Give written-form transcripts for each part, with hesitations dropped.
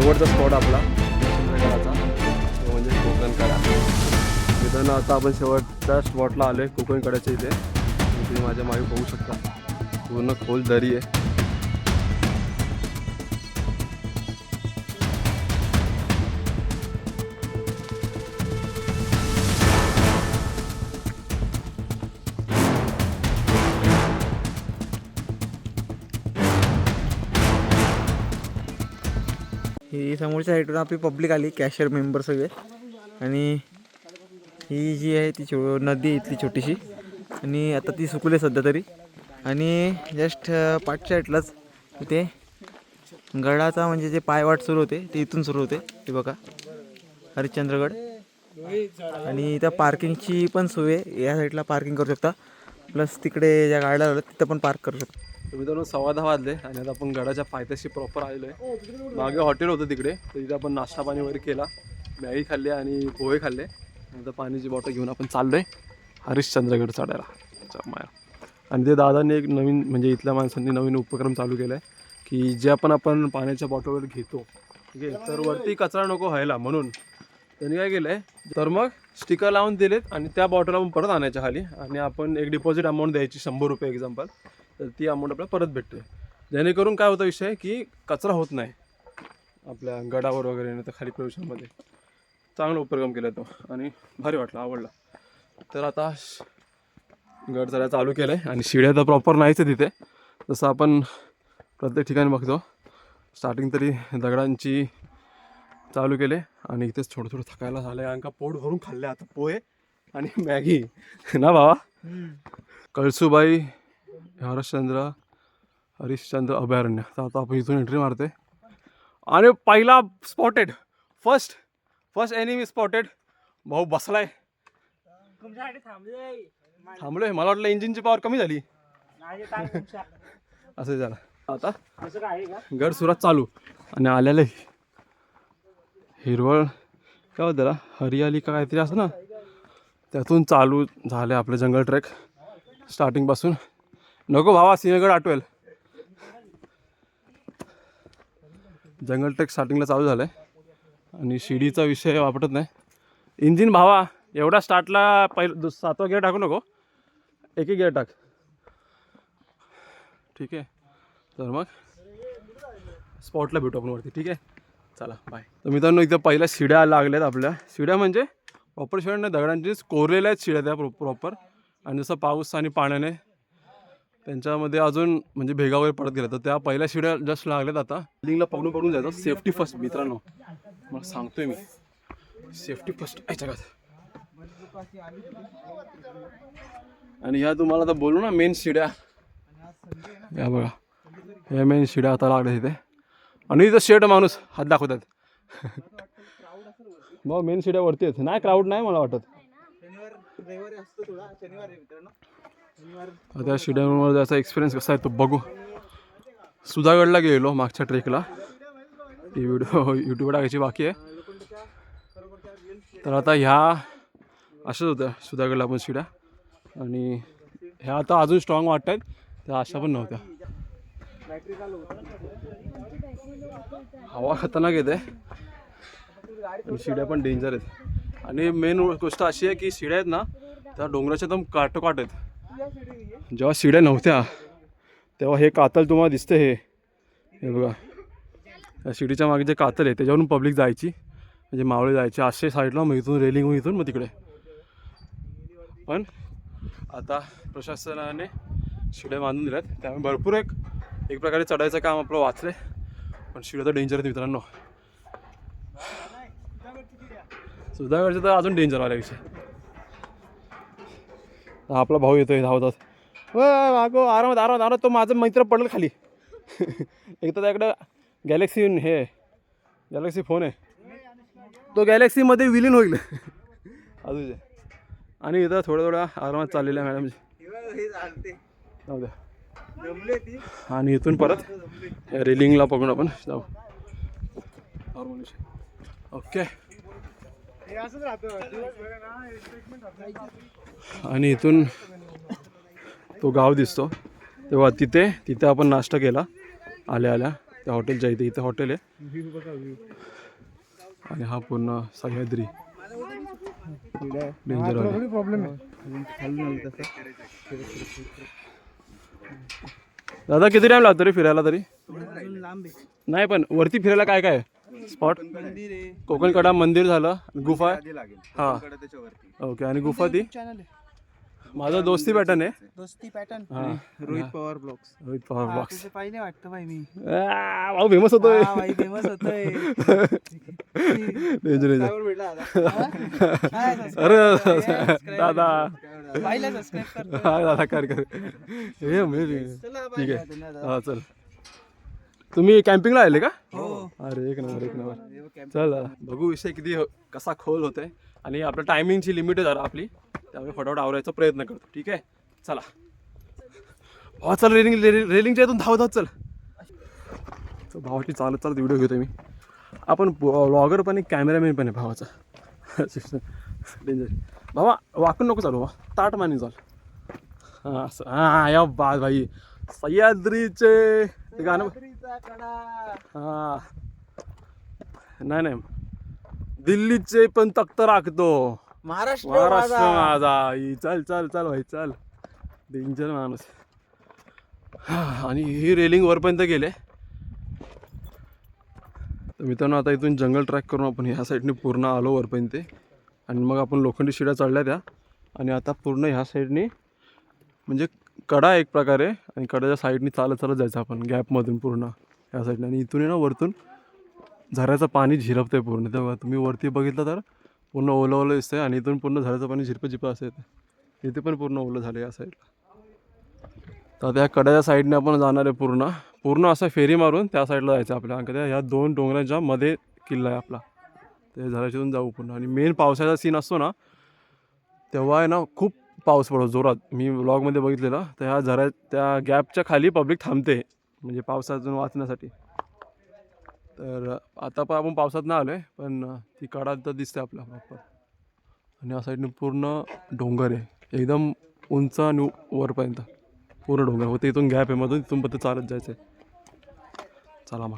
शेवटचा स्पॉट आपला चंद्रगडाचा तो म्हणजे कोकणकडा. मित्रांनो आता आपण शेवटच्या स्पॉटला आलो आहे कोकणकड्याच्या इथे. तुम्ही माझ्या मागे बघू शकता पूर्ण खोल दरी आहे. ही समोरच्या साईडवर आपली पब्लिक आली, कॅशियर मेंबर सगळे. आणि ही जी आहे ती नदी इथली छोटीशी, आणि आता ती सुकली सध्या तरी. आणि जस्ट पाठच्या साईडलाच इथे गडाचा म्हणजे जे पायवाट सुरू होते ते इथून सुरू होते. ते बघा हरिश्चंद्रगड. आणि इथं पार्किंगची पण सोय आहे, या साईडला पार्किंग करू शकता, प्लस तिकडे ज्या गाड्या लावल्या तिथं पण पार्क करू शकता. मित्रांनो 10:15 वाजले आणि आता आपण गडाच्या पायथ्याशी प्रॉपर आलेलो आहे. मागे हॉटेल होतं तिकडे, तर तिथे आपण नाश्ता पाणी वगैरे केला, मॅगी खाल्ली आणि पोहे खाल्ले. नंतर पाण्याची बॉटल घेऊन आपण चाललोय हरिश्चंद्रगड चढायला. आणि ते दादांनी एक नवीन म्हणजे इथल्या माणसांनी नवीन उपक्रम चालू केला आहे की जे आपण पाण्याच्या बॉटल वगैरे घेतो, ठीक आहे, तर वरती कचरा नको व्हायला म्हणून त्यांनी काय केलं आहे, तर मग स्टिकर लावून दिलेत आणि त्या बॉटल आपण परत आणायच्या खाली आणि आपण एक डिपॉझिट अमाऊंट द्यायची 100 रुपये एक्झाम्पल, तर ती अमाऊंट आपल्याला परत भेटते. जेणेकरून काय होतं विषय की कचरा होत नाही आपल्या गडावर वगैरे, नाही तर खाली प्रदूषणामध्ये. चांगला उपक्रम केला तो आणि भारी वाटला, आवडला. तर आता गड चढायला चालू केलं आहे आणि शिड्या तर प्रॉपर नाहीच आहे तिथे, जसं आपण प्रत्येक ठिकाणी बघतो. स्टार्टिंग तरी दगडांची चालू केले आणि इथेच थोडं थोडं थकायला झालं आहे, कारण का पोट भरून खाल्ले आता पोहे आणि मॅगी ना बाबा. कळसुबाई हरिश्चंद्र अभयारण्य. तर आता आपण इथून एंट्री मारते आणि पहिला स्पॉटेड, फर्स्ट एनिमी स्पॉटेड. भाऊ बसलाय, थांबलोय. मला वाटलं इंजिनची पॉवर कमी झाली असं झालं. आता गड सुरात चालू आणि आलेलं हिरवळ काय होतं त्याला, हरियाली का काहीतरी असं ना, त्यातून चालू झाले आपले जंगल ट्रेक स्टार्टिंगपासून. नको भावा, सिंहगड आठवेल. जंगल ट्रेक स्टार्टिंगला चालू झालं आहे आणि शिडीचा विषय वापरत नाही. इंजिन भावा एवढा स्टार्टला पहिलं 7वा गिअर टाकू नको, एक गिअर टाक, ठीक आहे. तर मग स्पॉटला भेटू आपण वरती, ठीक आहे. चला बाय. तर मित्रांनो इथं पहिल्या शिड्या लागल्यात आपल्या. शिड्या म्हणजे प्रॉपर शिड्या नाही, दगडांची कोरलेल्या आहेत शिड्या त्या प्रॉपर. आणि जसं पाऊस आणि पाण्याने त्यांच्यामध्ये अजून म्हणजे भेगा वगैरे पडत गेल्या, तर त्या पहिल्या शिड्या जस्ट लागल्यात. आता लिंकला पकडून जायचं. सेफ्टी फर्स्ट मित्रांनो, मला सांगतोय मी, सेफ्टी फर्स्ट आहे जगात. आणि ह्या तुम्हाला आता बोलू ना मेन शिड्या, या बघा या मेन शिड्या आता लागल्या तिथे. आणि इथं शेट माणूस हात दाखवतात मग मेन शिड्या वरती आहेत. नाही क्राऊड नाही मला वाटत. त्या शिड्यांवर जायचा एक्सपिरियन्स कसा आहे तो बघू. सुधागडला गेलो मागच्या ट्रेकला, ती व्हिडिओ यूट्यूबवर टाकायची बाकी आहे. तर आता ह्या अशाच होत्या सुधागडला पण शिड्या, आणि ह्या आता अजून स्ट्रॉंग वाटत आहेत, त्या अशा पण नव्हत्या. हवा खतरनाक येते आणि शिड्या पण डेंजर आहेत. आणि मेन गोष्ट अशी आहे की शिड्या आहेत ना त्या डोंगराच्या एकदम काटोकाट आहेत. जेव्हा शिड्या नव्हत्या तेव्हा हे कातल तुम्हाला दिसते, हे बघा, या शिडीच्या मागे जे कातल आहे त्याच्यावरून पब्लिक जायची, म्हणजे मावळे जायचे असे साईडला, मग इथून रेलिंग इथून मग तिकडे. पण आता प्रशासनाने शिड्या बांधून दिल्यात, त्यामुळे भरपूर एक प्रकारे चढायचं काम आपलं वाचलंय. पण शिड्या तर डेंजर आहेत मित्रांनो. सुधागडचं तर अजून डेंजर आल्या विषय. आपला भाऊ येतोय धावतात, मागो आरामात आरामात आरामात. तो माझा मित्र पडलं खाली एक तर त्याकडं गॅलेक्सी फोन आहे, तो गॅलेक्सीमध्ये विलीन होईल अजून. आणि इथं थोडं आरामात चाललेलं आहे मॅडम. जाऊ द्या. आणि इथून परत रेलिंगला पकडून आपण जाऊ. ओके. आणि इथून तो गाव दिसतो, तेव्हा तिथे आपण नाश्ता केला आल्या त्या हॉटेलच्या इथे हॉटेल आहे. व्ह्यू बघा व्ह्यू. आणि हा पूर्ण सह्याद्री डेंजर. प्रॉब्लेम आहे खालून आलं तसं. दादा किती टाइम लागतो रे फिरायला तरी? लांब आहे. नाही पण वरती फिरायला काय काय स्पॉट? मंदिर आहे. कोकणकडा मंदिर झालं, गुफा आहे. हा त्याच्यावरती ओके. आणि गुफा ती चॅनल आहे. माझा दोस्ती पॅटर्न आहे. दोस्ती पॅटर्न. हा रोहित पवार ब्लॉग्स. रोहित पवार ब्लॉग्स. तुझे पाहिले वाटतं भाई मी. भाऊ फेमस होतोय. हा भाई फेमस होतोय. डेंजर. अरे दादा पाहिलं सबस्क्राईब कर. हा दादा कर हे ठीक आहे. हा चल. तुम्ही कॅम्पिंगला आले का? हो. अरे एक नंबर. चल बघू विषय किती कसा खोल होतोय. आणि आपल्या टायमिंगची लिमिट आहे जरा आपली, त्यामुळे फटाफट आवरायचा प्रयत्न करतो. ठीक आहे चला. हो चल रेलिंगच्या इथून धावत चल. भावाची चालत व्हिडिओ घेतोय मी. आपण ब्लॉगर पण आहे, कॅमेरामॅन पण आहे भावाचा. डेंजर. भावा वाकून नको चालू, ताट मानी चाल. हां असं. हां या बाज भाई सह्याद्रीचे ते गाणं. हां नाही दिल्लीचे पण तख्त राखतो महाराष्ट्र माझा. चल चल चल भाई चल. डेंजर माणूस. आणि ही रेलिंग वरपर्यंत गेले. तर मित्रांनो आता इथून जंगल ट्रॅक करून आपण ह्या साईडने पूर्ण आलो वरपर्यंत. आणि मग आपण लोखंडी शिड्या चढल्या त्या. आणि आता पूर्ण ह्या साईडने म्हणजे कडा एक प्रकारे, आणि कडाच्या साईडने चालत जायचं आपण गॅपमधून पूर्ण ह्या साईडने. आणि इथून आहे ना वरतून झऱ्याचं पाणी झिरपतं आहे पूर्ण. तेव्हा तुम्ही वरती बघितलं तर पूर्ण ओलं दिसतंय. आणि इथून पूर्ण झऱ्याचं पाणी झिरपं असं येतं. इथे पण पूर्ण ओलं झालं या साईडला. तर त्या कड्याच्या साईडने आपण जाणार आहे पूर्ण असं फेरी मारून त्या साईडला जायचं आपल्याला. कारण ह्या दोन डोंगरांच्या मध्ये किल्ला आहे आपला. ते झऱ्यातून जाऊ पूर्ण. आणि मेन पावसाचा सीन असतो ना तेव्हा आहे ना खूप पाऊस पडतो जोरात. मी व्लॉगमध्ये बघितलेलं. तर ह्या त्या गॅपच्या खाली पब्लिक थांबते म्हणजे पावसातून वाचण्यासाठी. तर आता पण आपण पावसात नाही आलो आहे, पण ती कडा तर दिसते आपला प्रॉपर. आणि या साईडने पूर्ण डोंगर आहे एकदम उंच आणि वरपर्यंत पूर्ण डोंगर होते. इथून गॅप आहे मधून, इथून पण चालत जायचं आहे. चला मग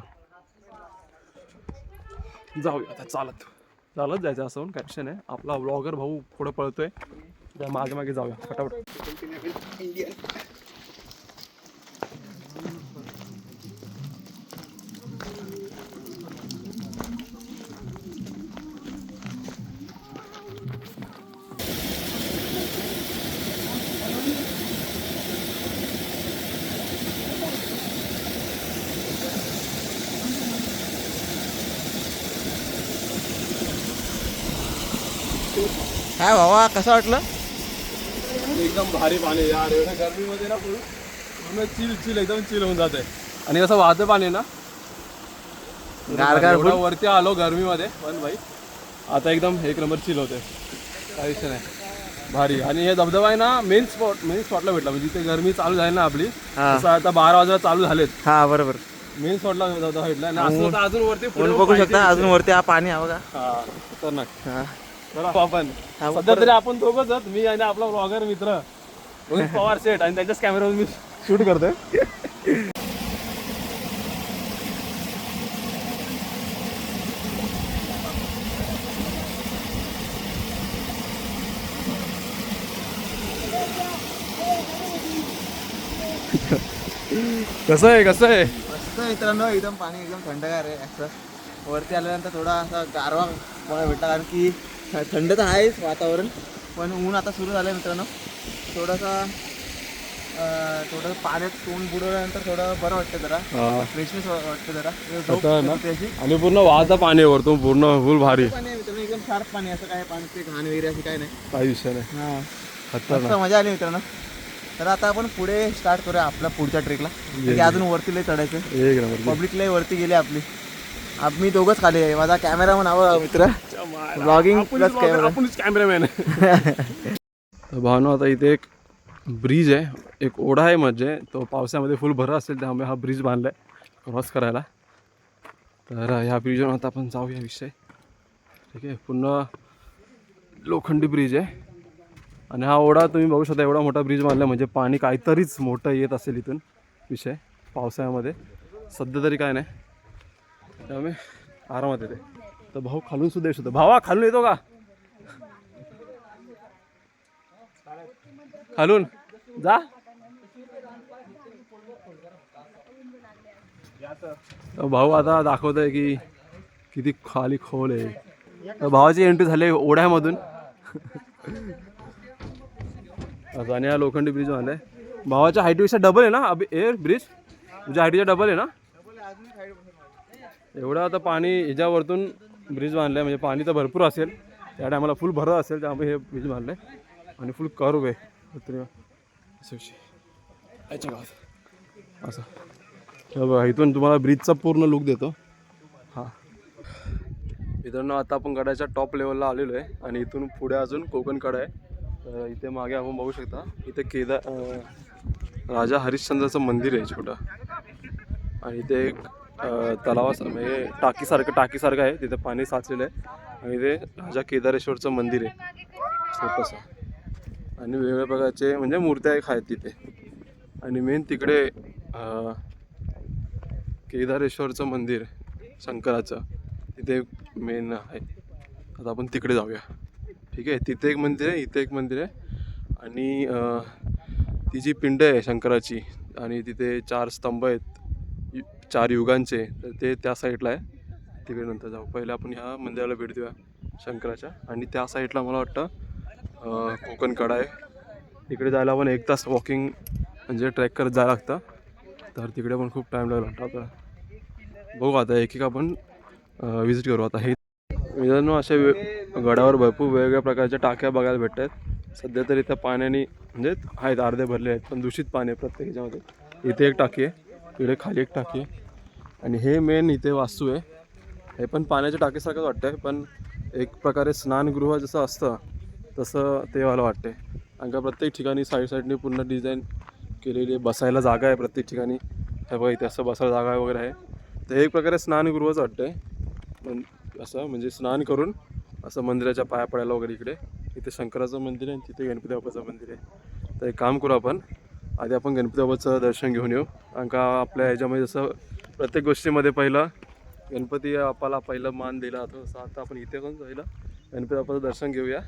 जाऊया आता चालत जायचं. असं पण कॅप्शन आहे. आपला व्लॉगर भाऊ पुढे पळतोय, त्या मागे जाऊया फटाफट. काय भावा कसं वाटलं? एकदम भारी पाणी यार. एवढ्या गर्मीमध्ये ना पूर्ण चिल एकदम चिल होऊन जात आहे. आणि कसं वाहतं पाणी ना गारगार एवढं वरती आलो गर्मीमध्ये, पण भाई आता एकदम एक नंबर चिल होते. काही विषय नाही, भारी. आणि हे धबधबा आहे ना मेन स्पॉटला भेटला. म्हणजे इथे गरमी चालू झाली ना आपली, तसं आता 12 वाजता चालू झालेत. हा बरोबर. मेन स्पॉटला धबधबा भेटला. आणि असं तर अजून वरती बघू शकता अजून वरती हा पाणी हा बघा. हा खतरनाक. हा आपण सध्या तरी आपण दोघंच आहोत, मी आणि आपला ब्लॉगर मित्र रोहित पवार सेट. आणि त्यांच्याच कॅमेरावर मी शूट करतोय. कसं आहे मस्त मित्रांनो, एकदम पाणी एकदम थंडगार आहे. असं वरती आल्यानंतर थोडा असा गारवा मला भेटला, कारण की थंड तर आहेच वातावरण, पण ऊन आता सुरू झालं आहे मित्रांनो. थोडं पाण्यात तोंड बुडवल्यानंतर थोडं बरं वाटतं, जरा फ्रेशनेस वाटतं जरा. आणि पूर्ण वाहता पाणी वरतो पूर्ण फुल भारी पाणी आहे मित्रांनो, एकदम शार्प पाणी. असं काय पाणी ते घाण वगैरे असं काय नाही, काही विषय नाही. हां खतरनाक. मस्त मजा आली मित्रांनो. तर आता आपण पुढे स्टार्ट करूया आपल्या पुढच्या ट्रेकला. अजून वरती लय चढायचं. एक नंबर. पब्लिक लय वरती गेली आपली. मी दोघंच खाली आहे. माझा कॅमेरामन हवा मित्र, ब्लॉगिंग प्लस कॅमेरामॅन. भावना आता इथे एक ब्रिज आहे, एक ओढा आहे. म्हणजे तो पावसामध्ये फुल भरला असेल, त्यामुळे हा ब्रिज बांधला आहे क्रॉस करायला. तर ह्या ब्रिजवर आता आपण जाऊया विषय. ठीक आहे, पुन्हा लोखंडी ब्रिज आहे. आणि हा ओढा तुम्ही बघू शकता, एवढा मोठा ब्रिज बांधला म्हणजे पाणी काहीतरीच मोठं येत असेल इथून. विषय पावसाळ्यामध्ये सध्या तरी काय नाही. त्यामुळे आरामात येते. तर भाऊ खालून सुद्धा येऊ शकतो. भावा खालून येतो का? खालून जा. भाऊ आता दाखवतोय की किती खाली खोल आहे. तर भावाची एंट्री झाली ओढ्यामधून. असं आणि हा लोखंडी ब्रिज बांधलाय. भावाच्या हाईटपेक्षा डबल आहे ना अभि ए ब्रिज? तुझ्या हाईटच्या डबल आहे ना? एवढं आता पाणी ह्याच्यावरतून ब्रिज बांधलाय म्हणजे पाणी तर भरपूर असेल त्या टायमाला, फुल भरत असेल त्यामुळे हे ब्रिज बांधलंय आणि फुल कर्व आहे. याच्या गावात असं बघा, इथून तुम्हाला ब्रिजचा पूर्ण लुक देतो. हां मित्रांनो, आता आपण गडाच्या टॉप लेवलला आलेलो आहे आणि इथून पुढे अजून कोकण कडा आहे. तर इथे मागे आपण बघू शकता इथे राजा हरिश्चंद्राचं मंदिर आहे छोटं आणि इथे एक म्हणजे टाकीसारखं आहे. तिथे पाणी साचलेलं आहे आणि ते राजा केदारेश्वरचं मंदिर आहे छोटंसं आणि वेगवेगळ्या प्रकारचे म्हणजे मूर्त्या एक आहेत तिथे. आणि मेन तिकडे केदारेश्वरचं मंदिर शंकराचं तिथे मेन आहे. आता आपण तिकडे जाऊया. ठीक आहे, तिथे एक मंदिर आहे, इथे एक मंदिर आहे आणि ती जी पिंड आहे शंकराची आणि तिथे 4 स्तंभ आहेत 4 युगांचे, तर ते त्या साईडला आहे. तिकडे नंतर जाऊ. पहिले आपण ह्या मंदिराला भेट देऊया शंकराच्या. आणि त्या साईडला मला वाटतं कोकण कडा आहे. तिकडे जायला पण 1 तास वॉकिंग म्हणजे ट्रेक करत जायला लागतं. तर तिकडे पण खूप टाईम लागला वाटतं आपल्याला. बघू आता एक आपण विजिट करू. आता हे मित्रांनो अशा गडावर भरपूर वेगवेगळ्या प्रकारच्या टाक्या बघायला भेटत आहेत. सध्या तरी त्या पाण्याने म्हणजे आहेत अर्धे भरले आहेत पण दूषित पाणी आहे प्रत्येक ह्याच्यामध्ये. इथे एक टाकी आहे, इकडे खाली एक टाकी आहे आणि हे मेन इथे वास्तू आहे. हे पण पाण्याच्या टाकीसारखंच वाटतं आहे पण एक प्रकारे स्नानगृह जसं असतं तसं ते मला वाटते. कारण का प्रत्येक ठिकाणी साईडने पूर्ण डिझाईन केलेली आहे. बसायला जागा आहे प्रत्येक ठिकाणी. हे बघा इथे असं बसायला जागा वगैरे आहे. तर हे एक प्रकारे स्नानगृहच वाटतं आहे. पण असं म्हणजे स्नान करून असं मंदिराच्या पाया पडायला वगैरे. इथे शंकराचं मंदिर आहे आणि तिथे गणपती बाप्पाचं मंदिर आहे. तर एक काम करू आपण आधी आपण गणपती बाप्पाचं दर्शन घेऊन येऊ. कारण का आपल्या ह्याच्यामध्ये जसं प्रत्येक गोष्टीमध्ये पहिलं गणपती बाप्पाला पहिलं मान दिला जातो तसं आता आपण इथे पण जायला गणपती बाप्पाचं दर्शन घेऊया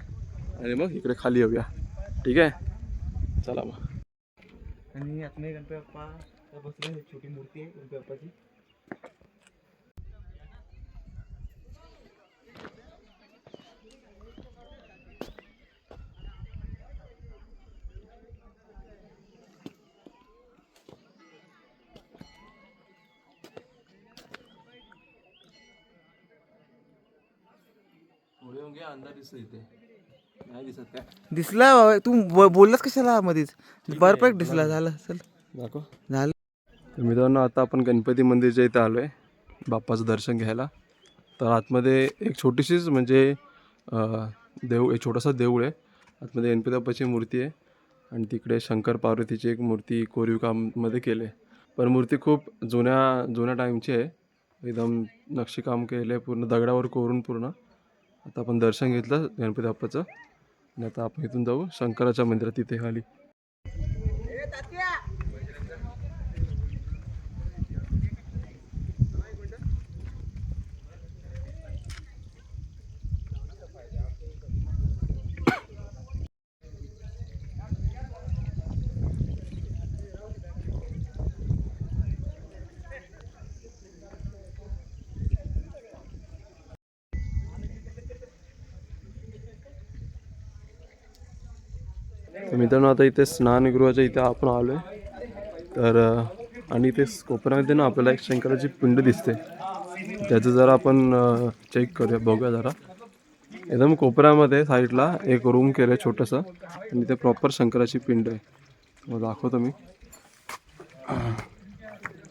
आणि मग इकडे खाली येऊया. ठीक आहे, चला मग. आणि आतमध्ये गणपती बाप्पा बसले, छोटी मूर्ती आहे गणपती बाप्पाची. अंदाज दिसतो इथे नाही दिसत काय? दिसला बाबा, तू बोललास कशाला मध्येच? परफेक्ट दिसला. झालं चल दाखव झालं. तर मित्रांनो आता आपण गणपती मंदिरच्या इथे आलो आहे बाप्पाचं दर्शन घ्यायला. तर आतमध्ये एक छोटीशीच म्हणजे एक छोटासा देऊळ आहे. आतमध्ये गणपती बाप्पाची मूर्ती आहे आणि तिकडे शंकर पार्वतीची एक मूर्ती कोरीव काममध्ये केले. पण मूर्ती खूप जुन्या टाईमची आहे. एकदम नक्षीकाम केले पूर्ण दगडावर कोरून पूर्ण. आता आपण दर्शन घेतलं गणपती बाप्पाचं आणि आता आपण इथून जाऊ शंकराच्या मंदिरात तिथे खाली. तर मित्रांनो आता इथे स्नानगृहाच्या इथे आपण आलो आहे. तर आणि इथे कोपऱ्यामध्ये ना आपल्याला एक शंकराची पिंड दिसते. त्याचं जरा आपण चेक करूया, बघूया जरा. एकदम कोपऱ्यामध्ये साईडला एक रूम केलं आहे छोटंसं आणि ते प्रॉपर शंकराची पिंड आहे. मग दाखवतो मी.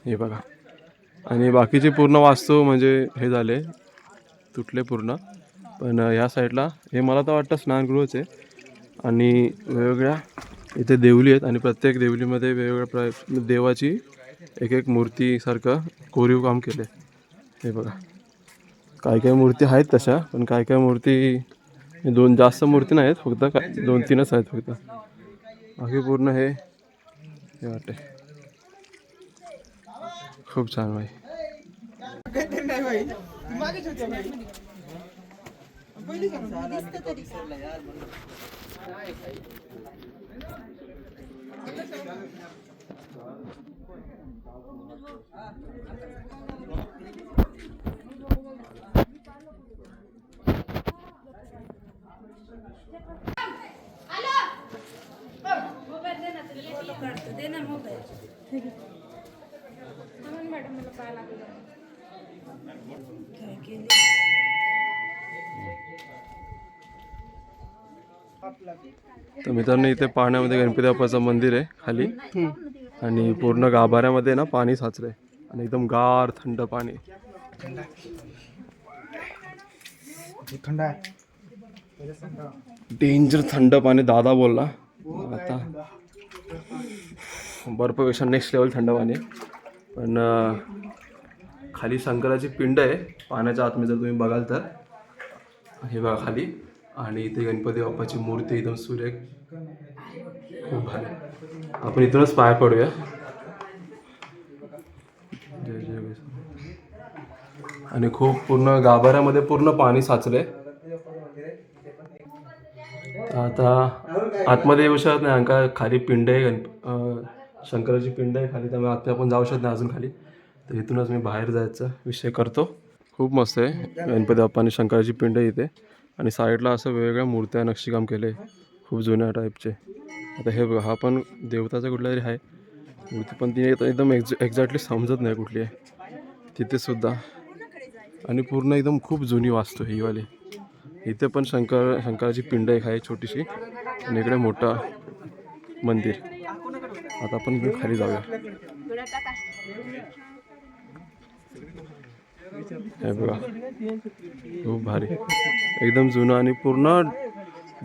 हे बघा. आणि बाकीची पूर्ण वास्तू म्हणजे हे झाले तुटले पूर्ण. पण ह्या साईडला हे मला तर वाटतं स्नानगृहच आहे. आणि वेगवेगळ्या इथे देवली आहेत आणि प्रत्येक देवलीमध्ये वेगवेगळ्या देवाची एक मूर्तीसारखं कोरीव काम केलं आहे. हे बघा, काही मूर्ती आहेत तशा पण काही मूर्ती जास्त मूर्ती नाही आहेत, फक्त 2-3च आहेत फक्त. बाकी पूर्ण हे वाटते खूप छान भाई. तर मित्रांनो इथे पाण्यामध्ये गणपती बाप्पाचं मंदिर आहे खाली आणि पूर्ण गाभाऱ्यामध्ये ना पाणी साचलंय आणि एकदम गार थंड पाणी. डेंजर थंड पाणी दादा बोलला. आता बर्फपेक्षा नेक्स्ट लेवल थंड पाणी आहे. पण खाली शंकराची पिंड आहे पाण्याच्या आतमध्ये जर तुम्ही बघाल तर हे बघा खाली. आणि इथे गणपती बाप्पाची मूर्ती एकदम सुरेख खूप भारी. आपण इथूनच पाय पडूया. जय जय विष्णू. आणि खूप पूर्ण गाभाऱ्यामध्ये पूर्ण पाणी साचलंय. आता आतमध्ये येऊ शकत नाही अंका खाली पिंड आहे शंकराची पिंड आहे खाली त्यामुळे आता आपण जाऊ शकत नाही अजून खाली. तर इथूनच मी बाहेर जायचा विषय करतो. खूप मस्त आहे गणपती बाप्पा आणि शंकराची पिंड आहे इथे आणि साईडला असं वेगवेगळ्या मूर्त्या नक्षीकाम केले खूप जुन्या टाईपचे. आता हे बघा हा पण देवताचा कुठला तरी आहे मूर्ती पण ती एकदम एक्झॅक्टली समजत नाही कुठली आहे तिथे सुद्धा. आणि पूर्ण एकदम खूप जुनी वास्तू ही वाली. इथे पण शंकराची पिंड एक आहे छोटीशी आणि इकडे मोठा मंदिर. आता आपण खाली जाऊया. हे बघा खूप भारी एकदम जुनं आणि पूर्ण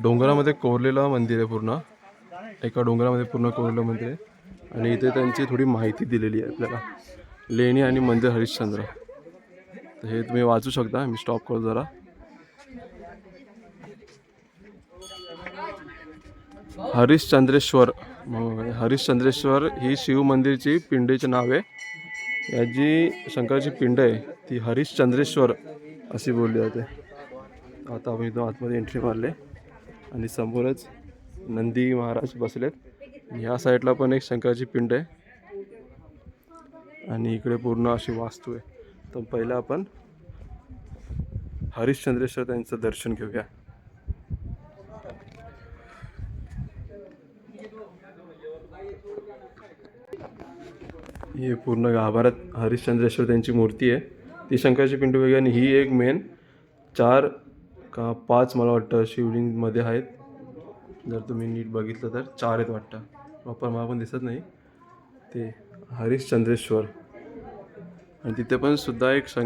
डोंगरामध्ये कोरलेलं मंदिर आहे. पूर्ण एका डोंगरामध्ये पूर्ण कोरलेलं मंदिर आहे आणि इथे त्यांची थोडी माहिती दिलेली आहे आपल्याला. लेणी आणि मंदिर हरिश्चंद्र. तर हे तुम्ही वाचू शकता. मी स्टॉप करतो जरा. हरिश्चंद्रेश्वर ही शिव मंदिरची पिंडीचे नाव आहे. याची शंकराची पिंड आहे ती हरिश्चंद्रेश्वर अशी बोलली जाते. आता आपण इथं आतमध्ये एंट्री मारले आणि समोरच नंदी महाराज बसलेत. ह्या साईडला पण एक शंकराची पिंड आहे आणि इकडे पूर्ण अशी वास्तू आहे. तर पहिलं आपण हरिश्चंद्रेश्वर त्यांचं दर्शन घेऊया. ही पूर्ण गाभाऱ्यात हरिश्चंद्रेश्वर त्यांची मूर्ती आहे. ती शंकराची पिंड वेगळी आणि ही एक मेन 4 का 5 मला वाटतं शिवलिंगमध्ये आहेत. जर तुम्ही नीट बघितलं तर 4 आहेत वाटतं. प्रॉपर मला पण दिसत नाही. ते हरिश्चंद्रेश्वर आणि तिथे पण सुद्धा एक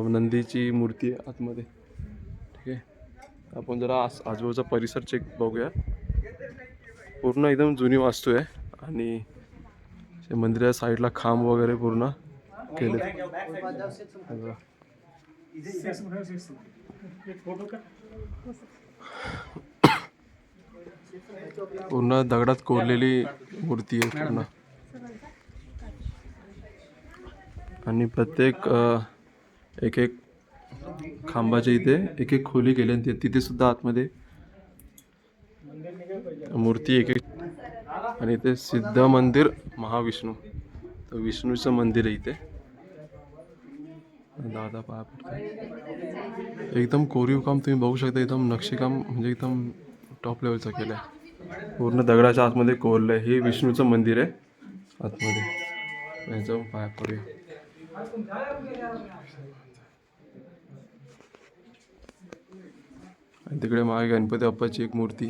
नंदीची मूर्ती आहे आतमध्ये. ठीक आहे आपण जरा आजूबाजूचा परिसर चेक बघूया. पूर्ण एकदम जुनी वास्तू आहे आणि मंदिराच्या साईडला खांब वगैरे पूर्ण केले. पूर्ण दगडात कोरलेली मूर्ती आहे पूर्ण आणि प्रत्येक एक एक खांबाच्या इथे एक एक खोली केली आणि तिथे सुद्धा आतमध्ये मूर्ती एक एक. आणि इथे सिद्ध मंदिर महाविष्णू तर विष्णूचं मंदिर आहे इथे. दादा पाया पडतो. एकदम कोरीव काम तुम्ही बघू शकता. एकदम नक्षीकाम म्हणजे एकदम टॉप लेवलचं केलं आहे. पूर्ण दगडाच्या आतमध्ये कोरलं आहे. हे विष्णूचं मंदिर आहे आतमध्ये. याच्यावर पाया पडूया. आणि तिकडे मागे गणपती बाप्पाची एक मूर्ती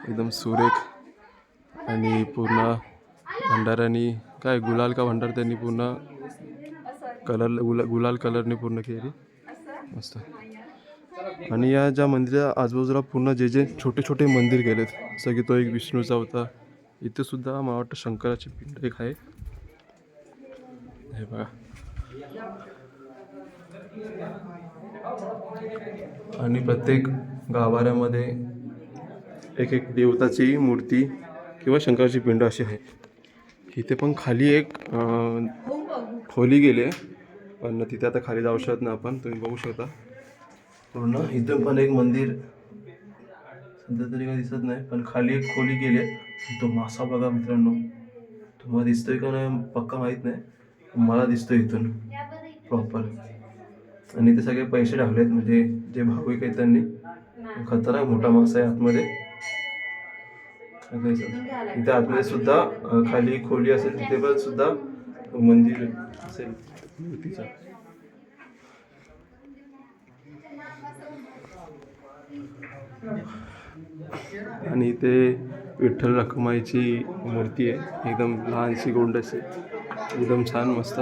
एकदम सुरेख आणि पूर्ण भंडाऱ्यानी काय गुलाल का भंडार त्यांनी पूर्ण गुलाल कलरने पूर्ण केली मस्त. आणि या ज्या मंदिरा आजूबाजूला पूर्ण जे जे छोटे छोटे मंदिर केलेत जसं की तो एक विष्णूचा होता. इथे सुद्धा मला वाटतं शंकराची पिंड एक आहे. हे बघा आणि प्रत्येक गाभाऱ्यामध्ये एक एक देवताची मूर्ती किंवा शंकराची पिंड अशी आहे. इथे पण खाली एक खोली गेली आहे पण तिथे आता खाली जाऊ शकत नाही आपण, तुम्ही बघू शकता पूर्ण. इथं पण एक मंदिर सध्या तरी काही दिसत नाही, पण खाली एक खोली गेली आहे. तो मासा बघा मित्रांनो, तुम्हाला दिसतोय का नाही पक्का माहीत नाही, मला दिसतोय इथून प्रॉपर. आणि ते सगळे पैसे टाकलेत, म्हणजे जे भाविक आहेत त्यांनी. खतरनाक मोठा मासा आहे आतमध्ये. इथे आतमध्ये सुद्धा खाली खोली असेल, तिथे पण सुद्धा मंदिर असेल मूर्तीचं. आणि इथे विठ्ठल रखुमाईची मूर्ती आहे, एकदम लहानशी गोंडशी, एकदम छान मस्त.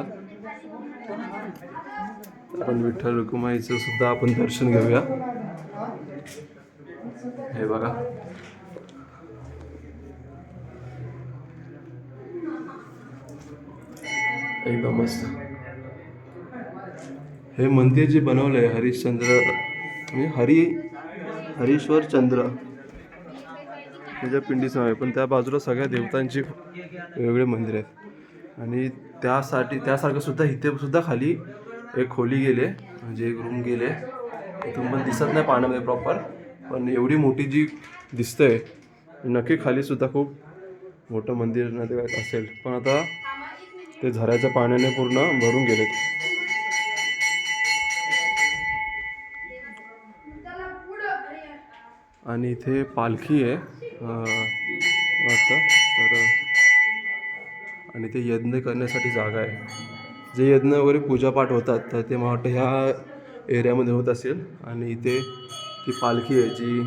आपण विठ्ठल रखुमाईचं सुद्धा आपण दर्शन घेऊया. हे बघा, एकदम मस्त. हे मंदिर जे बनवलंय हरिश्चंद्र म्हणजे हरीश्वर चंद्र त्याच्या पिंडीचं आहे, पण त्या बाजूला सगळ्या देवतांची वेगवेगळे मंदिर आहेत. आणि त्यासारखं सुद्धा इथे सुद्धा खाली एक खोली गेले, म्हणजे एक रूम गेले. इथून पण दिसत नाही पाण्यामध्ये प्रॉपर, पण एवढी मोठी जी दिसतंय नक्की खाली सुद्धा खूप मोठं मंदिर मध्ये असेल. पण आता ते झऱ्याच्या पाण्याने पूर्ण भरून गेलेत. आणि इथे पालखी आहे वाटतं तर, आणि ते यज्ञ करण्यासाठी जागा आहे. जे यज्ञ वगैरे पूजापाठ होतात तर ते मला वाटतं ह्या एरियामध्ये होत असेल. आणि इथे ती पालखी आहे जी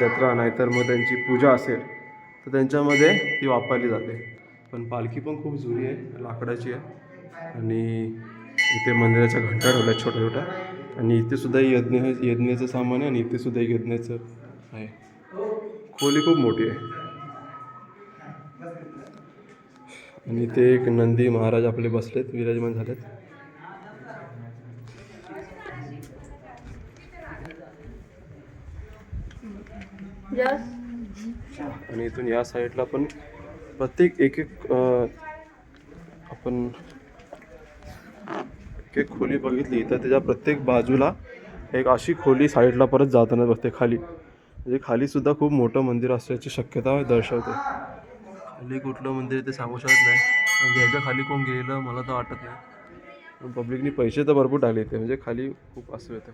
जत्रा नाहीतर मग त्यांची पूजा असेल तर त्यांच्यामध्ये ती वापरली जाते. पण पालखी पण खूप जुनी आहे, लाकडाची आहे. आणि इथे मंदिराच्या घंटा ठेवल्या छोट्या छोट्या. आणि इथे सुद्धा यज्ञाचं सामान आहे, आणि इथे सुद्धा यज्ञाचं आहे. खोली खूप मोठी आहे. आणि ते एक नंदी महाराज आपले बसलेत, विराजमान झालेत. आणि इथून या साईडला पण प्रत्येक एक आपण एक खोली बघितली तर त्याच्या प्रत्येक बाजूला एक अशी खोली साईडला परत जाताना बसते खाली. म्हणजे खाली सुद्धा खूप मोठं मंदिर असल्याची शक्यता दर्शवते. खाली कुठलं मंदिर ते सांगू शकत नाही, म्हणजे ह्याच्या खाली कोण गेलं मला तर वाटत नाही. पण पब्लिकनी पैसे तर भरपूर टाकले इथे, म्हणजे खाली खूप असं येतं.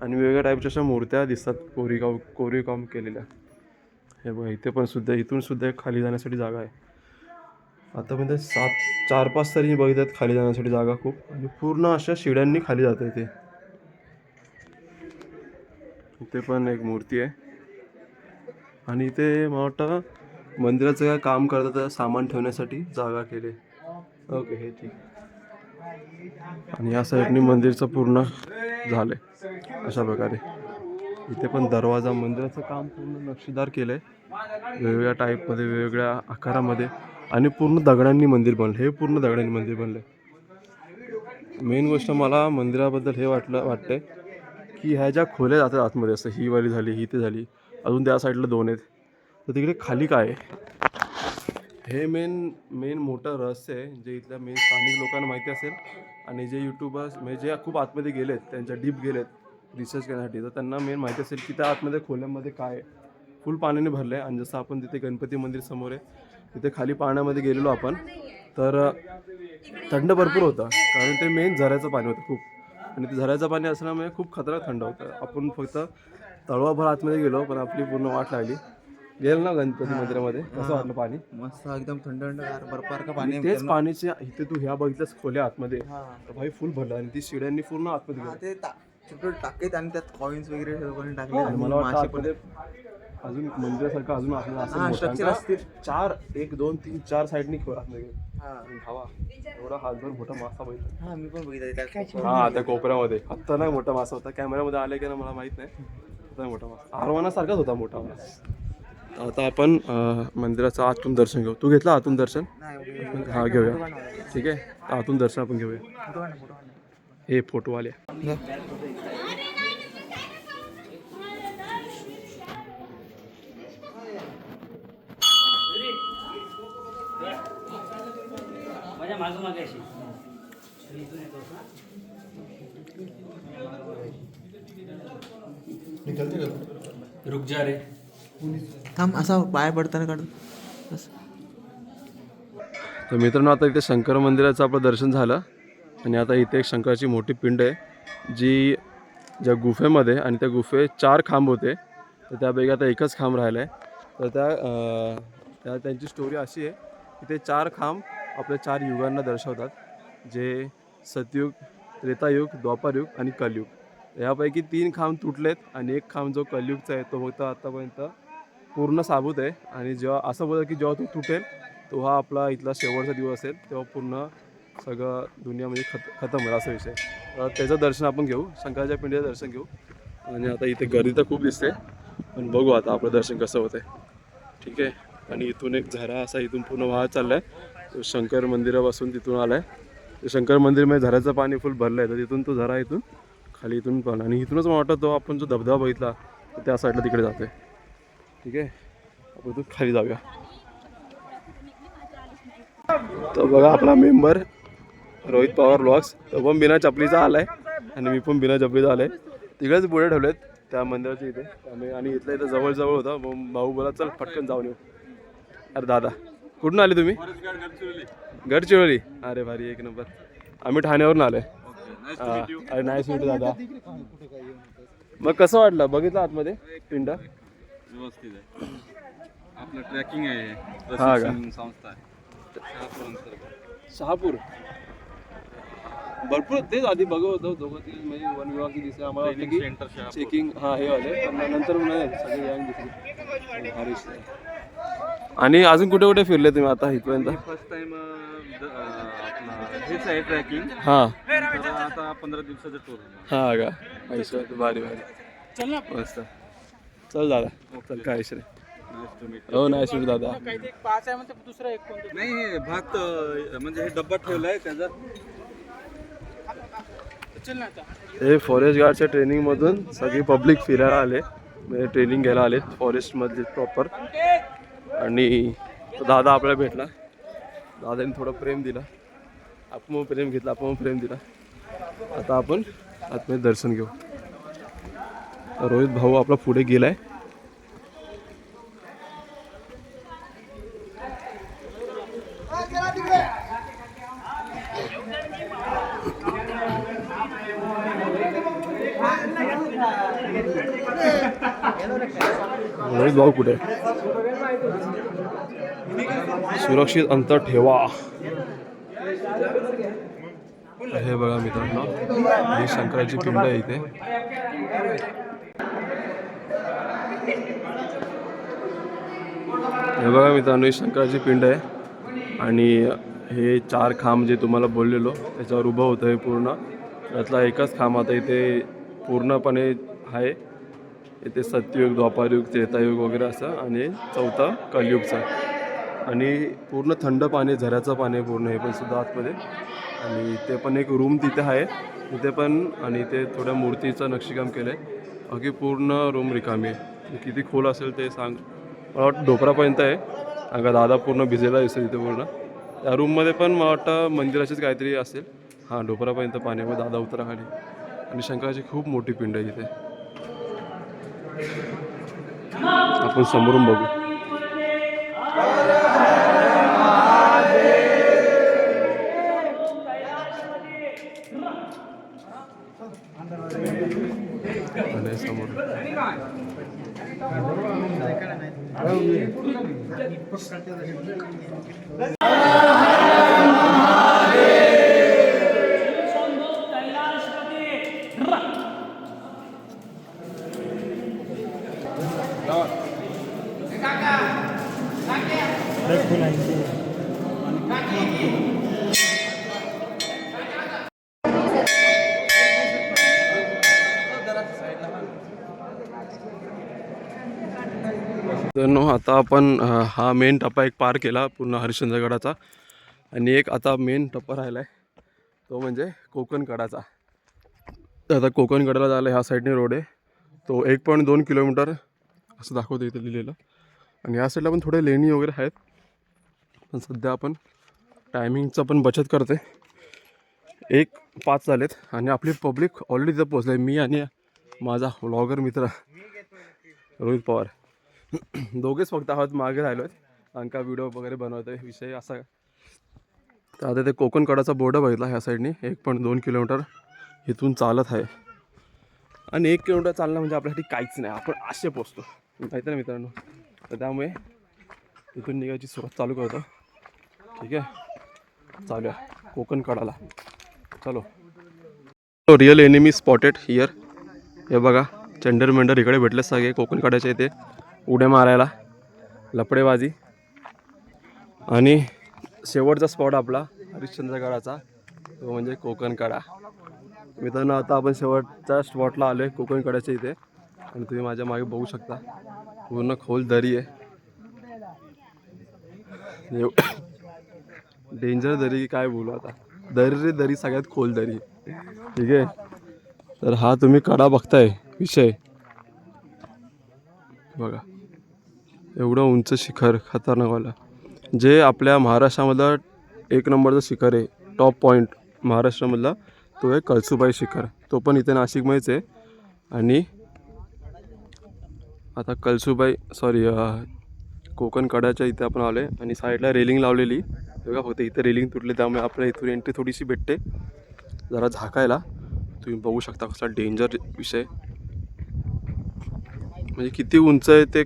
आणि वेगवेगळ्या टाईपच्या अशा मूर्त्या दिसतात कोरीव काम केलेल्या. हे बघा, इथे पण सुद्धा इथून सुद्धा एक खाली जाण्यासाठी जागा आहे. आतापर्यंत 4-5 तरी बघितल्यात खाली जाण्यासाठी जागा खूप. आणि पूर्ण अशा शिड्यांनी खाली जातं इथे. इथे पण एक मूर्ती आहे. आणि इथे मला वाटतं मंदिराचं काय काम करतात तर सामान ठेवण्यासाठी जागा केली. ओके, हे ठीक. आणि या साईडनी मंदिरचं पूर्ण झालंय अशा प्रकारे. इथे पण दरवाजा, मंदिराचं काम पूर्ण नक्षीदार केलंय, वेगवेगळ्या टाईपमध्ये, वेगवेगळ्या आकारामध्ये. आणि पूर्ण दगडांनी मंदिर बनलं, हे पूर्ण दगडांनी मंदिर बनलंय. मेन गोष्ट मला मंदिराबद्दल हे वाटतंय की ह्या ज्या खोल्या जातात आतमध्ये, असं ही वाली झाली, ही ते झाली, अजून त्या साईडला 2 आहेत, तर तिकडे खाली काय आहे हे मेन मोठं रहस्य आहे, जे इथल्या मेन स्थानिक लोकांना माहिती असेल. आणि जे यूट्यूबर्स म्हणजे जे खूप आतमध्ये गेलेत, त्यांच्या डीप गेलेत रिसर्च करण्यासाठी, तर त्यांना मेन माहिती असेल की त्या आतमध्ये खोल्यांमध्ये काय आहे. फुल पाण्याने भरलं आहे. आणि जसं आपण तिथे गणपती मंदिर समोर आहे, तिथे खाली पाण्यामध्ये गेलेलो आपण, तर थंड भरपूर होतं, कारण ते मेन झऱ्याचं पाणी होतं खूप. आणि ते झऱ्याचं पाणी असल्यामुळे खूप खतरनाक थंड होतं. आपण फक्त तळवाभर आतमध्ये गेलो, पण आपली पूर्ण वाट लागली. गेलं ना गणपती मंदिरामध्ये, कसं वाटलं पाणी? मस्त, एकदम थंड थंड बर्फासारखं पाणी. तेच पाण्याचे इथे तू ह्या बघितल्यास खोल्या आतमध्ये, तर भाई फुल भरलं. आणि ती शिड्यांनी पूर्ण आतमध्ये गेलं. ते छोटे टाकेत आणि त्यात कॉइन्स वगैरे लोकांनी टाकले. आणि मला वाटतं आतमध्ये अजून मंदिरासारखं अजून असं 4 1 2 3 4 साईडनी आतमध्ये हवा एवढा हातभर मोठा मासा बघितला. हा, मी पण बघितलं. हा, त्या कोपऱ्यामध्ये आत्ता नाही मोठा मासा होता. कॅमेऱ्यामध्ये आले की ना मला माहित नाही, मोठा मासा आरवानासारखाच होता मोठा मासा. आता आपण मंदिराचं आतून दर्शन घेऊ. तू घेतला आतून दर्शन? हा, घेऊया. ठीक आहे, आतून दर्शन आपण घेऊया. हे फोटोवाले रुक जा रे. थांब असा पाय पडताना काढ बस. तर मित्रांनो आता इथे शंकर मंदिराचं आपलं दर्शन झालं आणि आता इथे एक शंकराची मोठी पिंड आहे जी ज्या गुफेमध्ये आणि त्या गुफेत 4 खांब होते तर त्यापैकी आता एकच खांब राहिला आहे. तर त्यांची स्टोरी अशी आहे की ते 4 खांब आपल्या 4 युगांना दर्शवतात जे सतयुग, त्रेतायुग, द्वापारयुग आणि कलयुग. यापैकी 3 खांब तुटलेत आणि एक खांब जो कलयुगचा आहे तो फक्त आतापर्यंत पूर्ण साबूत आहे. आणि जेव्हा असं बोलतं की जेव्हा तो तुटेल तो हा आपला इथला शेवटचा दिवस असेल तेव्हा पूर्ण सगळं दुनिया म्हणजे खतम होईल असा विषय. तर त्याचं दर्शन आपण घेऊ, शंकराच्या पिंडीचं दर्शन घेऊ. आणि आता इथे गर्दी तर खूप दिसते पण बघू आता आपलं दर्शन कसं होतं ठीक आहे. आणि इथून एक झरा असा इथून पूर्ण वाहत चालला आहे तो शंकर मंदिरापासून तिथून आला आहे. ते शंकर मंदिरमध्ये झऱ्याचं पाणी फुल भरलं आहे तर तिथून तो झरा इथून खाली इथून पण आणि इथूनच मला वाटतं तो आपण जो धबधबा बघितला तर त्या साईडला तिकडे जातो आहे ठीक आहे. आपण इथून खाली जाऊया. तर बघा आपला मेंबर रोहित पवार व्लॉग्स तो पण बिना चपलीचा आलाय आणि मी पण बिना चपलीचा आलाय. तिकडेच पुढे ठेवलेत त्या मंदिराच्या इथे आम्ही आणि इथल्या इथं जवळ होता मग भाऊ बोला चल पटकन जाऊन येऊ. अरे दादा कुठून आले तुम्ही? गडचिरोली. अरे भारी एक नंबर. आम्ही ठाण्यावरून आलोय. अरे नाईस मीट दादा. मग कसं वाटलं बघितलं आतमध्ये पिंड? व्यवस्थित आहे. आपलं ट्रॅकिंग आहे. हा का? संस्था आहे. शहापूर भरपूर तेच आधी बघत होतं दोघं तीन म्हणजे वन विभाग दिसले आम्हाला वाटलं की चेकिंग हा हे आले पण नंतर नाही सगळे गँग दिसले हरीश. आणि अजून कुठे कुठे फिरले तुम्ही आता इथपर्यंत? फर्स्ट टाइम आपला हेच आहे ट्रॅकिंग. हां आता 15 दिवसाचं टूर. हा का ऐश्वर भारी भारी मस्त. चल दादा चल काय ऐश्वर. हो नाही ऐश्वर दादा. नाही हे भात म्हणजे हे डब्बा ठेवलाय त्याचा. हे फॉरेस्ट गार्डच्या ट्रेनिंगमधून सगळी पब्लिक फिरायला आले म्हणजे ट्रेनिंग घ्यायला आले फॉरेस्टमधले प्रॉपर. आणि दादा आपल्याला भेटला. दादाने थोडं प्रेम दिलं आपण मग प्रेम घेतलं आपण मग प्रेम दिला. आता आपण आतमध्ये दर्शन घेऊ. रोहित भाऊ आपला पुढे गेलाय. रोहित भाऊ कुठे? सुरक्षित अंतर ठेवा. हे बघा मित्रांनो ही शंकराची पिंड आहे इथे. हे बघा मित्रांनो ही शंकराची पिंड आहे आणि हे 4 खांब जे तुम्हाला बोललेलो त्याच्यावर उभं होतं हे पूर्ण. त्यातला एकच खांब आता इथे पूर्णपणे आहे. इथे सत्ययुग, द्वापारयुग, त्रेतायुग वगैरे असं आणि चौथा कलयुगचा. आणि पूर्ण थंड पाणी झऱ्याचं पाणी पूर्ण हे पण सुद्धा आतमध्ये. आणि इथे पण एक रूम तिथे आहे तिथे पण आणि इथे थोड्या मूर्तीचं नक्षीकाम केलं आहे. बाकी पूर्ण रूम रिकामी आहे. किती खोल असेल ते सांग मला वाटतं ढोपरापर्यंत आहे. अगं दादा पूर्ण भिजेला दिसतं तिथे पूर्ण. त्या रूममध्ये पण मला वाटतं मंदिराचीच काहीतरी असेल. हां ढोपरापर्यंत पाण्यामध्ये दादा उतरा खाली. आणि शंकराची खूप मोठी पिंड आहे इथे. आपण समोरून बघू. आणि समोर तर आता आपण हा मेन टप्पा एक पार केला पूर्ण हरिश्चंद्रगडाचा. आणि एक आता मेन टप्पा राहिला आहे तो म्हणजे कोकणकडाचा. तर आता कोकणकडाला जायला ह्या साईडने रोड आहे तो 1.2 किलोमीटर असं दाखवतो इथे लिहिलेलं. आणि ह्या साईडला पण थोडे लेणी वगैरे आहेत पण सध्या आपण टायमिंगचा पण बचत करते. 1:05 झालेत आणि आपली पब्लिक ऑलरेडी तिथं पोचले. मी आणि माझा व्लॉगर मित्र रोहित पवार दोघेच फक्त आहोत मागे राहिलो आहेत. अंका व्हिडिओ वगैरे बनवतोय. विषय असा तर आता ते कोकण कडाचा बोर्ड बघितला ह्या साईडनी 1.2 किलोमीटर इथून चालत आहे. आणि 1 किलोमीटर चालणं म्हणजे आपल्यासाठी काहीच नाही. आपण असे पोचतो माहिती ना मित्रांनो. तर त्यामुळे इथून निघायची सुरुवात चालू करतो. ठीक आहे चालूया कोकण कडाला. चलो रिअल एनिमी स्पॉटेड हिअर. हे बघा चंडर मेंढर इकडे भेटले सगळे कोकण कड्याच्या इथे उड्या मारायला लपडेबाजी. आणि शेवटचा स्पॉट आपला हरिश्चंद्रगडाचा तो म्हणजे कोकण कडा. मित्रांनो आता आपण शेवटच्या स्पॉटला आलो आहे कोकण कड्याच्या इथे. आणि तुम्ही माझ्या मागे बघू शकता पूर्ण खोल दरी आहे. डेंजर दरी काय बोलू आता. दरी दरी सगळ्यात खोल दरी. ठीक आहे तर हा तुम्ही कडा बघताय विषय बघा. एवढं उंच शिखर खतरनाकवाला जे आपल्या महाराष्ट्रामधलं 1 नंबरचं शिखर आहे. टॉप पॉईंट महाराष्ट्रामधला तो आहे कळसुबाई शिखर. तो पण इथे नाशिकमध्येच आहे. आणि आता कळसुबाई कोकण कड्याच्या इथे आपण आलो आहे. आणि साईडला रेलिंग लावलेली बघा फक्त इथे रेलिंग तुटली त्यामुळे आपल्या इथून एंट्री थोडीशी भेटते जरा झाकायला. तुम्ही बघू शकता कसा डेंजर विषय म्हणजे किती उंच आहे ते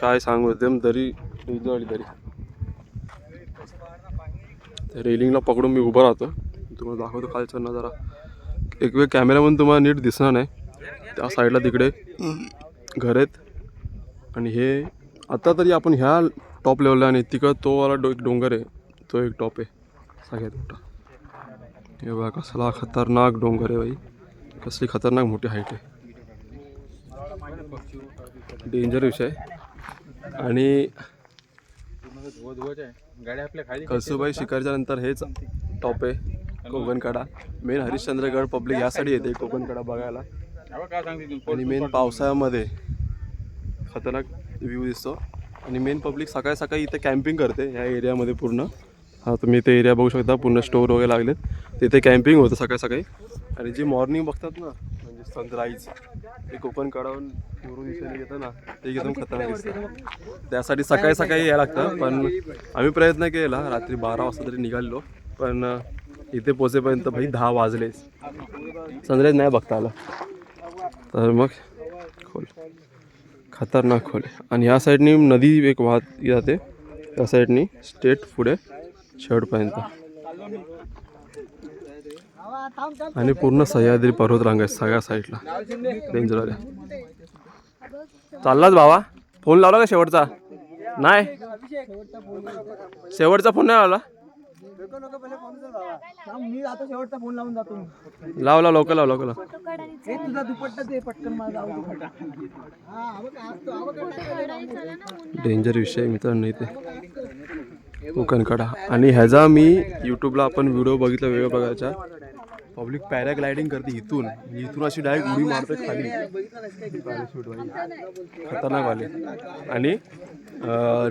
काय सांगू एकदम दरी डेंजरवाली दरी. रेलिंगला पकडून मी उभं राहतो. तुम्हाला दाखवतो खालचा नजारा. एक वेळ कॅमेरामन तुम्हाला नीट दिसणार नाही. त्या साईडला तिकडे घर आहेत. आणि हे आता तरी आपण ह्या टॉप लेवलला आणि तिकडं तो वाला एक डोंगर आहे तो एक टॉप आहे सगळ्यात मोठा. हे बघा कसला खतरनाक डोंगर आहे बाई. कसली खतरनाक मोठी हाईट आहे. डेंजर विषय. आणि कळसुबाई शिखरच्या नंतर हेच टॉप आहे कोकण कडा. मेन हरिश्चंद्रगड पब्लिक यासाठी येते कोकण कडा बघायला. आणि मेन पावसाळ्यामध्ये खतरनाक व्ह्यू दिसतो. आणि मेन पब्लिक सकाळी सकाळी इथे कॅम्पिंग करते ह्या एरियामध्ये पूर्ण. हा तुम्ही इथे एरिया बघू शकता पूर्ण स्टोर वगैरे लागलेत तिथे कॅम्पिंग होतं सकाळी सकाळी. आणि जी मॉर्निंग बघतात ना म्हणजे सनराईज ते कोकण कडावून पूर्व दिशेने येतं ना ते एकदम खतरनाक दिसतं. त्यासाठी सकाळी सकाळी यायला लागतं. पण आम्ही प्रयत्न केला रात्री 12 वाजता तरी निघालो. पण इथे पोचेपर्यंत भाई 10 वाजले. सनराईज नाही बघता आला. तर मग खोल खतरनाक खोल. आणि ह्या साईडनी नदी एक वाहत जाते त्या साईडनी स्टेट पुढे शेवटपर्यंत. आणि पूर्ण सह्याद्री पर्वतरांग आहे सगळ्या साईडला डेंजर आल्या. चाललाच भावा. फोन लावला का शेवटचा नाही. शेवटचा फोन नाही लावला. लाव लवकर लाव लवकर. डेंजर विषय मित्रांनो इथे कोकण कडा. आणि ह्याचा मी यूट्यूबला आपण व्हिडिओ बघितला वेगळ्या प्रकारच्या. पब्लिक पॅराग्लायडिंग करते इथून अशी डायरेक्ट उडी मारते खाली खतरनाक वाले. आणि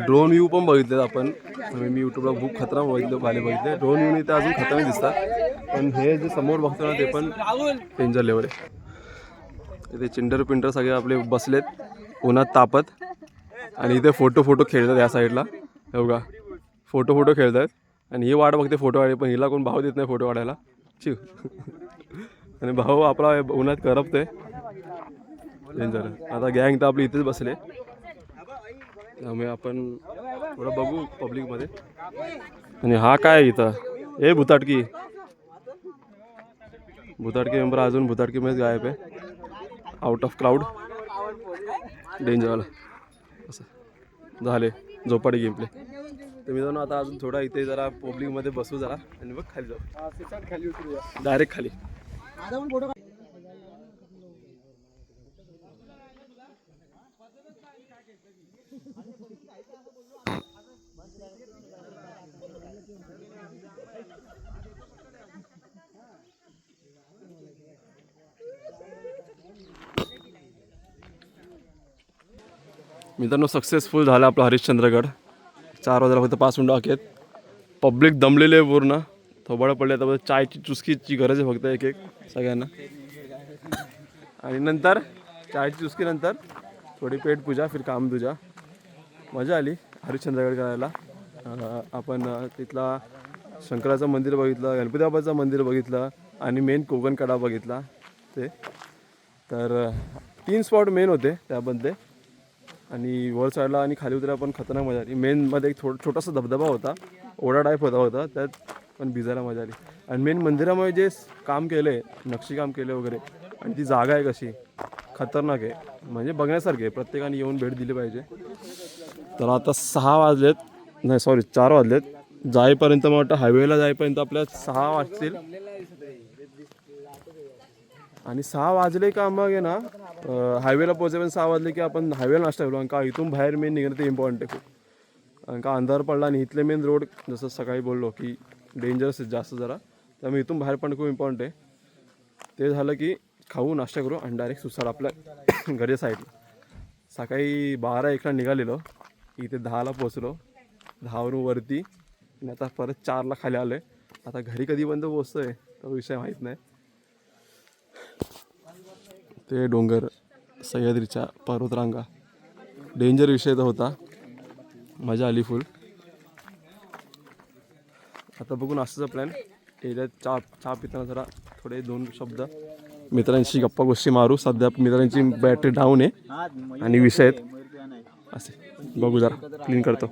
ड्रोन व्ह्यू पण बघितलेत आपण. मी यूट्यूबला खूप खतरनाक बघितले ड्रोन व्ह्यूने ते अजून खतरनाक दिसतात. पण हे जे समोर बघतो ना ते पण डेंजर लेवल आहे. इथे चिंडर पिंडर सगळे आपले बसलेत उन्हात तापत. आणि इथे फोटो खेळतात या साईडला. हे बघा फोटो खेळतात. आणि ही वाट बघते फोटो काढायला पण हिला कोण भाव देत नाही फोटो काढायला. चिव. आणि भाऊ आपला उन्हात करपतोय डेंजर. आता गँग तर आपली इथेच बसले त्यामुळे आपण थोडं बघू पब्लिकमध्ये. आणि हा काय इथं ए भुताटकी मेंबर अजून भुताटकीमध्येच गायब आहे. आउट ऑफ क्राऊड डेंजरवाला असं झाले झोपाडी गेम प्ले. तर मी जाऊन आता अजून थोडा इथे जरा पब्लिकमध्ये बसू जरा आणि मग खाली जाऊ डायरेक्ट खाली. मित्रांनो सक्सेसफुल झाला आपला हरिश्चंद्रगड. 4 वाजता फक्त 5 मिनिटं बाकी आहेत. पब्लिक दमलेले आहे पूर्ण. थोबाडं पडले आता चायची चुस्कीची गरज आहे फक्त एक एक सगळ्यांना. आणि नंतर चायची चुस्की नंतर थोडी पेट पूजा फिर काम तुझा. मजा आली हरिश्चंद्रगड करायला. आपण तिथला शंकराचं मंदिर बघितलं, गणपती बाबाचं मंदिर बघितलं आणि मेन कोकण कडा बघितला. ते तर 3 स्पॉट मेन होते त्यामध्ये. आणि वर साईडला आणि खाली उतरायला पण खतरनाक मजा आली. मेनमध्ये एक छोटासा धबधबा होता, ओढा टाईप होता त्यात पण भिजायला मजा आली. आणि मेन मंदिरामध्ये जे काम केलं आहे, नक्षीकाम केलं वगैरे, आणि ती जागा आहे कशी खतरनाक आहे, म्हणजे बघण्यासारखी आहे. प्रत्येकाने येऊन भेट दिली पाहिजे. तर आता 6 वाजलेत, नाही सॉरी 4 वाजलेत. जाईपर्यंत मला वाटतं हायवेला जाईपर्यंत आपल्या 6 वाजतील. आणि 6 वाजले का मग आहे ना, हायवेला पोहोचेपर्यंत 6 वाजले की आपण हायवेला नाश्ता करू. कारण का इथून बाहेर मेन निघणं ते इम्पॉर्टंट आहे खूप. कारण का अंधार पडला आणि इथले मेन रोड जसं सकाळी बोललो की डेंजरस आहे जास्त जरा, त्यामुळे इथून बाहेर पडणं खूप इम्पॉर्टंट आहे. ते झालं की खाऊ नाश्ता करू आणि डायरेक्ट सुसाड आपल्या घरी साईडला. सकाळी 12-1ला निघालेलो, इथे 10ला पोचलो, 10वरून वरती आणि आता परत 4ला खाली आलो आहे. आता घरी कधीपर्यंत पोचतो आहे तो विषय माहीत नाही. ते डोंगर, सह्याद्रीच्या पर्वतरांगा, डेंजर विषय तर होता, मजा आली फुल. आता बघून असंच प्लॅन एरियात चहा पिताना जरा थोडे 2 शब्द मित्रांशी गप्पा गोष्टी मारू. सध्या मित्रांची बॅटरी डाऊन आहे आणि विषय आहेत असे. बघू जरा क्लीन करतो.